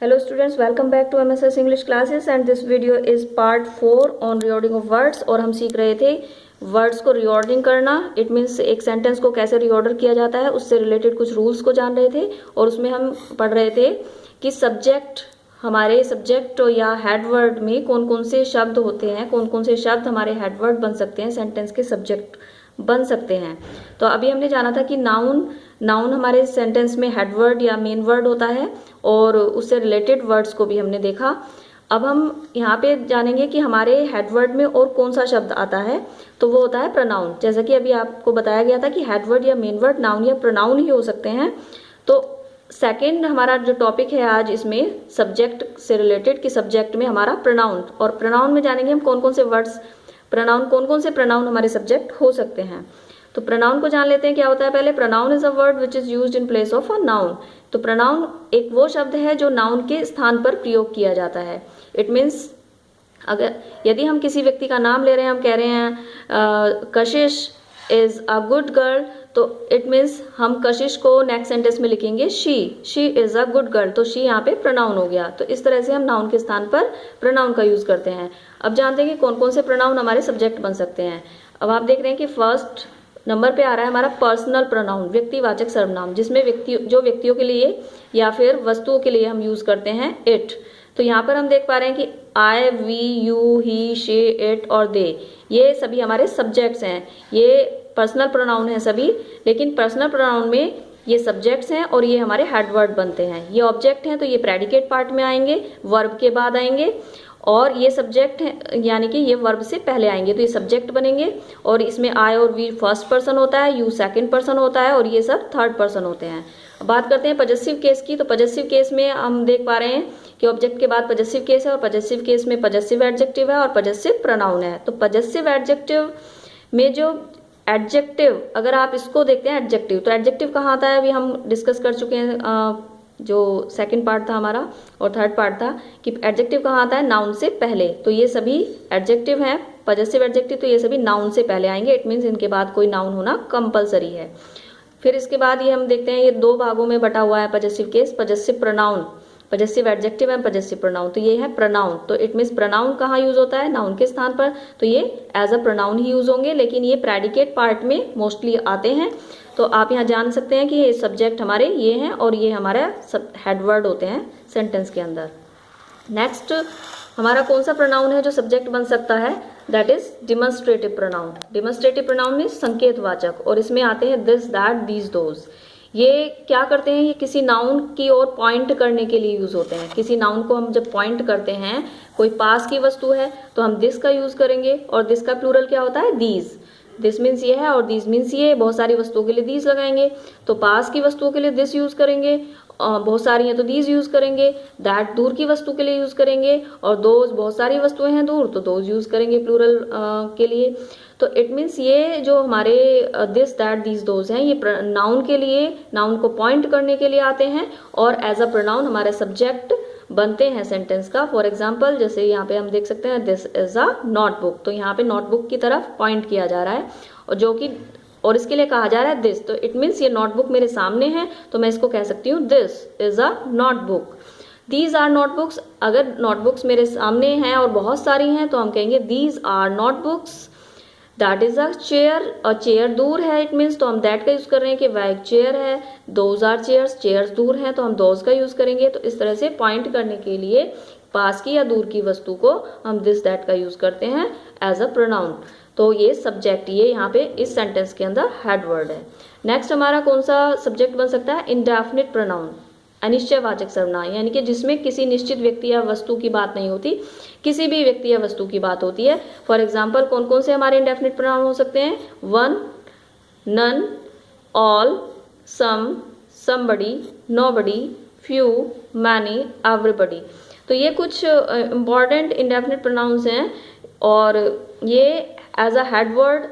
Hello students, welcome back to MSS English classes and this video is part 4 on reordering of words। और हम सीख रहे थे words को रिऑर्डरिंग करना। इट मीन्स एक सेंटेंस को कैसे रिऑर्डर किया जाता है, उससे रिलेटेड कुछ रूल्स को जान रहे थे। और उसमें हम पढ़ रहे थे कि हमारे सब्जेक्ट या हेडवर्ड में कौन कौन से शब्द होते हैं, कौन कौन से शब्द हमारे हेडवर्ड बन सकते हैं, सेंटेंस के सब्जेक्ट बन सकते हैं। तो अभी हमने जाना था कि नाउन हमारे सेंटेंस में हेडवर्ड या मेन वर्ड होता है और उससे रिलेटेड वर्ड्स को भी हमने देखा। अब हम यहाँ पे जानेंगे कि हमारे हेडवर्ड में और कौन सा शब्द आता है, तो वो होता है प्रोनाउन। जैसा कि अभी आपको बताया गया था कि हेडवर्ड या मेन वर्ड नाउन या प्रोनाउन ही हो सकते हैं। तो सेकेंड हमारा जो टॉपिक है आज इसमें सब्जेक्ट से रिलेटेड, कि सब्जेक्ट में हमारा प्रोनाउन, और प्रोनाउन में जानेंगे हम कौन कौन से वर्ड्स कौन कौन से प्रोनाउन हमारे सब्जेक्ट हो सकते हैं। तो प्रोनाउन को जान लेते हैं क्या होता है पहले। Pronoun is a word which is used in place of a noun. तो प्रोनाउन एक वो शब्द है जो नाउन के स्थान पर प्रयोग किया जाता है। इट मीन्स यदि हम किसी व्यक्ति का नाम ले रहे हैं, हम कह रहे हैं कशिश इज अ गुड गर्ल, तो इट मीन्स हम कशिश को नेक्स्ट सेंटेंस में लिखेंगे she is a good girl. तो शी यहाँ पे प्रोनाउन हो गया। तो इस तरह से हम नाउन के स्थान पर प्रोनाउन का यूज करते हैं। अब जानते हैं कि कौन कौन से प्रोनाउन हमारे सब्जेक्ट बन सकते हैं। अब आप देख रहे हैं कि फर्स्ट नंबर पे आ रहा है हमारा पर्सनल प्रोनाउन, व्यक्तिवाचक सर्वनाम, जिसमें व्यक्तियों के लिए या फिर वस्तुओं के लिए हम यूज करते हैं इट। तो यहाँ पर हम देख पा रहे हैं कि I, we, you, he, she, it और दे, ये सभी हमारे सब्जेक्ट्स हैं। ये पर्सनल प्रोनाउन है सभी, लेकिन पर्सनल प्रोनाउन में ये सब्जेक्ट्स हैं और ये हमारे हेडवर्ड बनते हैं। ये ऑब्जेक्ट हैं तो ये प्रेडिकेट पार्ट में आएंगे, वर्ब के बाद आएंगे, और ये सब्जेक्ट है यानी कि ये वर्ब से पहले आएंगे तो ये सब्जेक्ट बनेंगे। और इसमें आई और वी फर्स्ट पर्सन होता है, यू सेकंड पर्सन होता है और ये सब थर्ड पर्सन होते हैं। बात करते हैं पजेसिव केस की। तो पजेसिव केस में हम देख पा रहे हैं कि ऑब्जेक्ट के बाद पजेसिव केस है और पजेसिव केस में पजेसिव एडजेक्टिव है और पजेसिव प्रोनाउन है। तो पजेसिव एडजेक्टिव में जो एडजेक्टिव, अगर आप इसको देखते हैं एडजेक्टिव, तो एडजेक्टिव कहाँ आता है अभी हम डिस्कस कर चुके हैं। जो सेकंड पार्ट था हमारा और थर्ड पार्ट था कि एडजेक्टिव कहाँ आता है, नाउन से पहले। तो ये सभी एडजेक्टिव हैं पजेसिव एडजेक्टिव, तो ये सभी नाउन से पहले आएंगे। इट मीन्स इनके बाद कोई नाउन होना कंपलसरी है। फिर इसके बाद ये हम देखते हैं ये दो भागों में बटा हुआ है possessive case, possessive pronoun, possessive adjective and possessive pronoun. तो ये है प्रोनाउन। तो इट मीन्स प्रोनाउन कहाँ यूज होता है, नाउन के स्थान पर, तो ये एज अ प्रोनाउन ही यूज होंगे, लेकिन ये प्रेडिकेट पार्ट में मोस्टली आते हैं। तो आप यहाँ जान सकते हैं कि ये सब्जेक्ट हमारे ये हैं और ये हमारा सब हेडवर्ड होते हैं सेंटेंस के अंदर। नेक्स्ट हमारा कौन सा प्रोनाउन है जो सब्जेक्ट बन सकता है, that is demonstrative pronoun. Demonstrative pronoun में संकेतवाचक, और इसमें आते हैं दिस, दैट, दीज, दोज। ये क्या करते हैं, ये किसी नाउन की ओर पॉइंट करने के लिए यूज होते हैं। किसी नाउन को हम जब पॉइंट करते हैं, कोई पास की वस्तु है तो हम दिस का यूज करेंगे, और दिस का प्लूरल क्या होता है, दीज। दिस मीन्स ये है और दीज मीन्स ये, बहुत सारी वस्तुओं के लिए दीज लगाएंगे तो पास की वस्तुओं के लिए दिस यूज करेंगे, बहुत सारी हैं तो दीज यूज करेंगे। दैट दूर की वस्तु के लिए यूज करेंगे, और दोज बहुत सारी वस्तुएं हैं दूर तो दोज यूज करेंगे प्लूरल के लिए। तो इट मीन्स ये जो हमारे दिस, दैट, दीज, दोज हैं, ये नाउन के लिए, नाउन को पॉइंट करने के लिए आते हैं और एज अ प्रोनाउन हमारे सब्जेक्ट बनते हैं सेंटेंस का। फॉर एग्जाम्पल जैसे यहाँ पे हम देख सकते हैं दिस इज अ नोटबुक, तो यहाँ पे नोटबुक की तरफ पॉइंट किया जा रहा है और जो कि, और इसके लिए कहा जा रहा है दिस। तो इट मीन्स ये नोटबुक मेरे सामने है तो मैं इसको कह सकती हूँ this is a notebook. These are notebooks, अगर नोटबुक्स मेरे सामने हैं और बहुत सारी हैं तो हम कहेंगे these are notebooks. That is a chair, और चेयर दूर है, इट मीन्स तो हम दैट का यूज कर रहे हैं कि वह एक चेयर है। दोज आर चेयर्स, चेयर्स दूर हैं तो हम दोज का यूज करेंगे। तो इस तरह से पॉइंट करने के लिए पास की या दूर की वस्तु को हम दिस, दैट का यूज करते हैं एज अ प्रोनाउन। तो ये सब्जेक्ट, ये यहाँ पे इस सेंटेंस के अंदर हेडवर्ड है। नेक्स्ट हमारा कौन सा सब्जेक्ट बन सकता है, इंडेफिनिट प्रोनाउन, अनिश्चयवाचक सर्वनाम, यानी कि जिसमें किसी निश्चित व्यक्ति या वस्तु की बात नहीं होती, किसी भी व्यक्ति या वस्तु की बात होती है। फॉर एग्जाम्पल कौन कौन से हमारे इंडेफिनिट प्रोनाउन हो सकते हैं, one, none, all, some, somebody, nobody, few, many, everybody. तो ये कुछ इंपॉर्टेंट इंडेफिनिट प्रोनाउंस हैं और ये as a headword,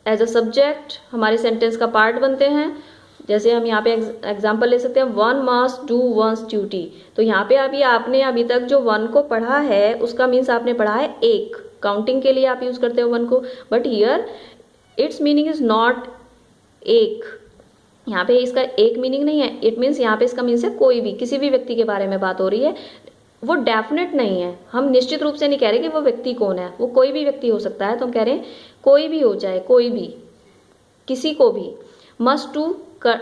as a subject हमारे सेंटेंस का पार्ट बनते हैं। जैसे हम यहाँ पे एग्जाम्पल ले सकते हैं, one must do once duty. तो यहाँ पे आपने अभी तक जो वन को पढ़ा है उसका मीन्स आपने पढ़ा है एक, काउंटिंग के लिए आप यूज करते हो वन को, but here it's meaning is not एक, यहाँ पे इसका एक मीनिंग नहीं है, इट मीन्स यहाँ पे इसका मीन्स है कोई भी, किसी भी व्यक्ति के बारे में बात हो रही है। वो डेफिनेट नहीं है, हम निश्चित रूप से नहीं कह रहे कि वो व्यक्ति कौन है, वो कोई भी व्यक्ति हो सकता है। तो हम कह रहे हैं कोई भी हो जाए, कोई भी, किसी को भी। मस्ट टू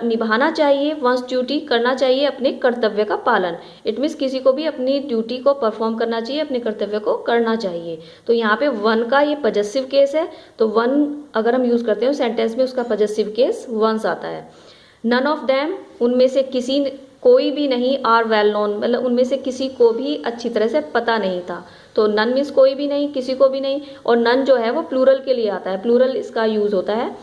निभाना चाहिए, वंस ड्यूटी करना चाहिए, अपने कर्तव्य का पालन। इट मीन्स किसी को भी अपनी ड्यूटी को परफॉर्म करना चाहिए, अपने कर्तव्य को करना चाहिए। तो यहाँ पे वन का ये पजेसिव केस है, तो वन अगर हम यूज करते हैं सेंटेंस में, उसका पजेसिव केस वंस आता है। नन ऑफ देम, उनमें से किसी, कोई भी नहीं, आर वेल नोन, मतलब उनमें से किसी को भी अच्छी तरह से पता नहीं था। तो नन मीन्स कोई भी नहीं, किसी को भी नहीं, और नन जो है वो प्लूरल के लिए आता है, प्लूरल इसका यूज होता है।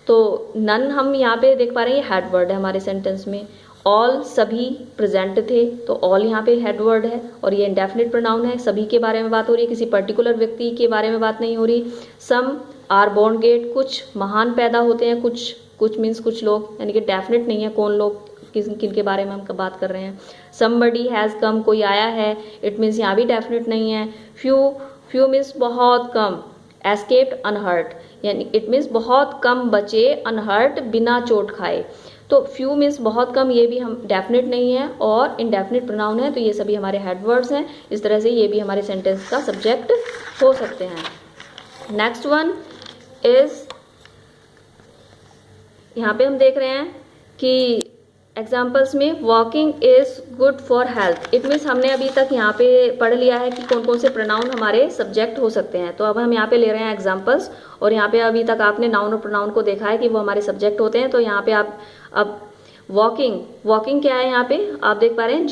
तो नन हम यहाँ पे देख पा रहे हैं ये हेड वर्ड है हमारे सेंटेंस में। ऑल, सभी प्रेजेंट थे, तो ऑल यहाँ पे हेड वर्ड है और ये इंडेफिनिट प्रोनाउन है, सभी के बारे में बात हो रही है, किसी पर्टिकुलर व्यक्ति के बारे में बात नहीं हो रही। सम आर बोर्न ग्रेट, कुछ महान पैदा होते हैं, कुछ मीन्स कुछ लोग, यानी कि डेफिनेट नहीं है कौन लोग, किन के बारे में हम बात कर रहे हैं। समबडी हैज़ कम, कोई आया है, इट मीन्स यहाँ भी डेफिनेट नहीं है। फ्यू मीन्स बहुत कम। एस्केप्ड अनहर्ट, यानी इट मीन्स बहुत कम बचे, अनहर्ट बिना चोट खाए। तो फ्यू मीन्स बहुत कम, ये भी हम डेफिनेट नहीं है और इनडेफिनेट प्रोनाउन है, तो ये सभी हमारे हेडवर्ड्स हैं। इस तरह से ये भी हमारे सेंटेंस का सब्जेक्ट हो सकते हैं। नेक्स्ट वन इज, यहाँ पे हम देख रहे हैं कि एग्जाम्पल्स में walking is good for health. It means हमने अभी तक यहाँ पे पढ़ लिया है कि कौन कौन से प्रोनाउन हमारे सब्जेक्ट हो सकते हैं। तो अब हम यहाँ पे ले रहे हैं एग्जाम्पल्स, और यहाँ पे अभी तक आपने नाउन और प्रोनाउन को देखा है कि वो हमारे सब्जेक्ट होते हैं। तो यहाँ पे आप अब वॉकिंग क्या है, यहाँ पे आप देख पा रहे हैं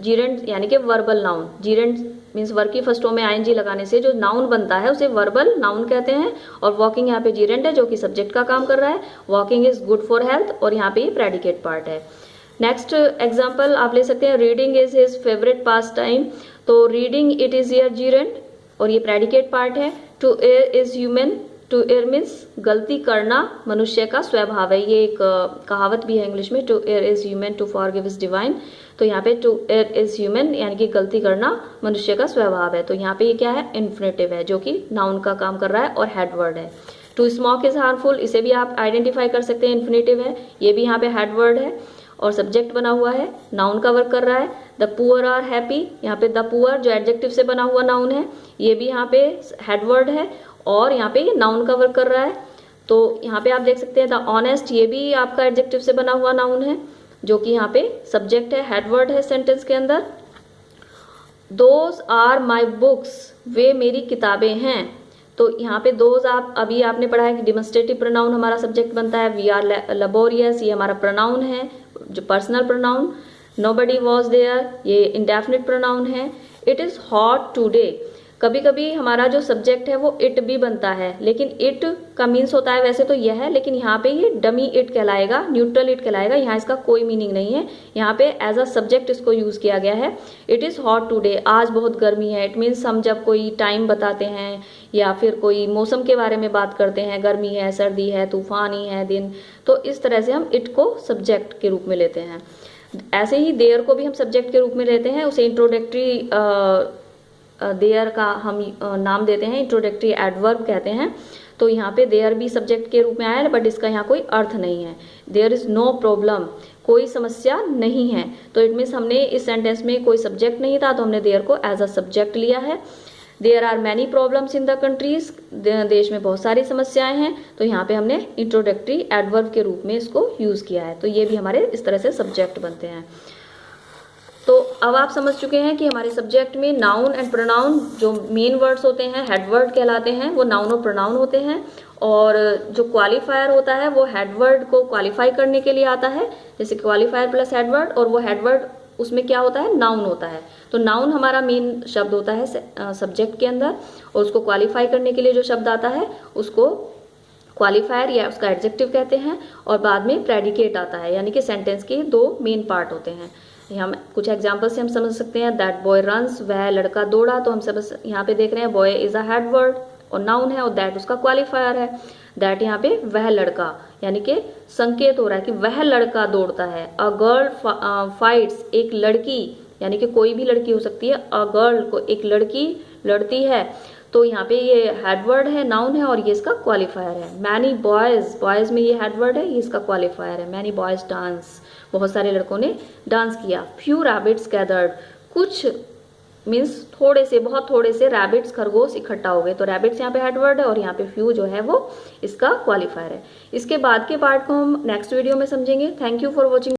जीरेंट यानी कि वर्बल नाउन। जीरेंट मीन्स वर्ब की फर्स्ट फॉर्म में आईएनजी लगाने से जो नाउन बनता है उसे वर्बल नाउन कहते हैं, और वॉकिंग यहाँ पे जीरेंट है जो कि सब्जेक्ट का काम कर रहा है। Walking is good for health, और यहाँ पे ये प्रेडिकेट पार्ट है। नेक्स्ट एग्जाम्पल आप ले सकते हैं, reading is his favourite pastime. तो reading it is a gerund, और ये प्रेडिकेट पार्ट है। To err is human, to err means गलती करना मनुष्य का स्वभाव है। ये एक कहावत भी है इंग्लिश में, to err is human, to forgive is divine. तो यहाँ पे टू एयर इज ह्यूमन यानी कि गलती करना मनुष्य का स्वभाव है। तो यहाँ पे ये क्या है, इन्फिनेटिव है जो कि नाउन का काम कर रहा है और हेडवर्ड है। टू स्मोक इज हार्मफुल, इसे भी आप आइडेंटिफाई कर सकते हैं, इन्फिनेटिव है, ये भी यहाँ पे हेडवर्ड है और सब्जेक्ट बना हुआ है, नाउन का वर्क कर रहा है। द पुअर आर हैप्पी, यहाँ पे द पुअर जो एडजेक्टिव से बना हुआ नाउन है, ये भी यहाँ पे हेडवर्ड है और यहाँ पे ये नाउन का वर्क कर रहा है। तो यहाँ पे आप देख सकते हैं द ऑनेस्ट, ये भी आपका एडजेक्टिव से बना हुआ नाउन है जो कि यहाँ पे सब्जेक्ट है, हेडवर्ड है सेंटेंस के अंदर। दोज आर माई बुक्स, वे मेरी किताबें हैं। तो यहाँ पे दोज आप अभी आपने पढ़ा है कि डिमोन्स्ट्रेटिव प्रोनाउन हमारा सब्जेक्ट बनता है। वी आर लेबोरियस, ये हमारा प्रोनाउन है जो personal pronoun. Nobody was there, ये इंडेफिनिट प्रोनाउन है। इट इज हॉट टुडे, कभी कभी हमारा जो सब्जेक्ट है वो इट भी बनता है, लेकिन इट का मीन्स होता है वैसे तो यह है, लेकिन यहाँ पे ये डमी इट कहलाएगा, न्यूट्रल इट कहलाएगा। यहाँ इसका कोई मीनिंग नहीं है, यहाँ पे एज अ सब्जेक्ट इसको यूज किया गया है। इट इज हॉट टुडे, आज बहुत गर्मी है। इट मीन्स हम जब कोई टाइम बताते हैं या फिर कोई मौसम के बारे में बात करते हैं, गर्मी है, सर्दी है, तूफानी है दिन, तो इस तरह से हम इट को सब्जेक्ट के रूप में लेते हैं। ऐसे ही देयर को भी हम सब्जेक्ट के रूप में लेते हैं, उसे इंट्रोडक्टरी देयर का हम नाम देते हैं, इंट्रोडक्टरी एडवर्ब कहते हैं। तो यहाँ पे देयर भी सब्जेक्ट के रूप में आया है, बट इसका यहाँ कोई अर्थ नहीं है। देयर इज नो प्रॉब्लम, कोई समस्या नहीं है। तो इट मीन्स हमने इस सेंटेंस में कोई सब्जेक्ट नहीं था, तो हमने देयर को एज अ सब्जेक्ट लिया है। There are many problems in the countries, देश में बहुत सारी समस्याएं हैं, तो यहाँ पे हमने इंट्रोडक्टरी एडवर्ब के रूप में इसको यूज किया है। तो ये भी हमारे इस तरह से सब्जेक्ट बनते हैं। तो अब आप समझ चुके हैं कि हमारे सब्जेक्ट में नाउन एंड प्रोनाउन जो मेन वर्ड्स होते हैं, हेडवर्ड कहलाते हैं, वो नाउन और प्रोनाउन होते हैं। और जो क्वालिफायर होता है वो हेडवर्ड को क्वालिफाई करने के लिए आता है, जैसे क्वालिफायर प्लस हेडवर्ड, और वो हेडवर्ड उसमें क्या होता है, नाउन होता है। तो नाउन हमारा मेन शब्द होता है सब्जेक्ट के अंदर, और उसको क्वालिफाई करने के लिए जो शब्द आता है उसको क्वालिफायर या उसका एडजेक्टिव कहते हैं, और बाद में प्रेडिकेट आता है, यानी कि सेंटेंस के दो मेन पार्ट होते हैं। हम कुछ एग्जाम्पल से हम समझ सकते हैं। दैट बॉय रन्स, वह लड़का दौड़ा, तो हम सब यहाँ पे देख रहे हैं बॉय इज अ हेडवर्ड और नाउन है, और दैट उसका क्वालिफायर है। दैट यहाँ पे वह लड़का यानी कि संकेत हो रहा है कि वह लड़का दौड़ता है। अ गर्ल फाइट्स, एक लड़की यानी कि कोई भी लड़की हो सकती है, अ गर्ल को एक लड़की लड़ती है। तो यहाँ पे ये हेडवर्ड है, नाउन है, और ये इसका क्वालिफायर है। मैनी बॉयज, बॉयज में ये हेडवर्ड है, ये इसका क्वालिफायर है। मैनी बॉयज डांस, बहुत सारे लड़कों ने डांस किया। फ्यू रैबिट्स गैदर्ड, कुछ मीन्स थोड़े से, बहुत थोड़े से रैबिट्स, खरगोश इकट्ठा हो गए। तो रैबिट्स यहाँ पे हेडवर्ड है और यहाँ पे फ्यू जो है वो इसका क्वालिफायर है। इसके बाद के पार्ट को हम नेक्स्ट वीडियो में समझेंगे। Thank you for watching.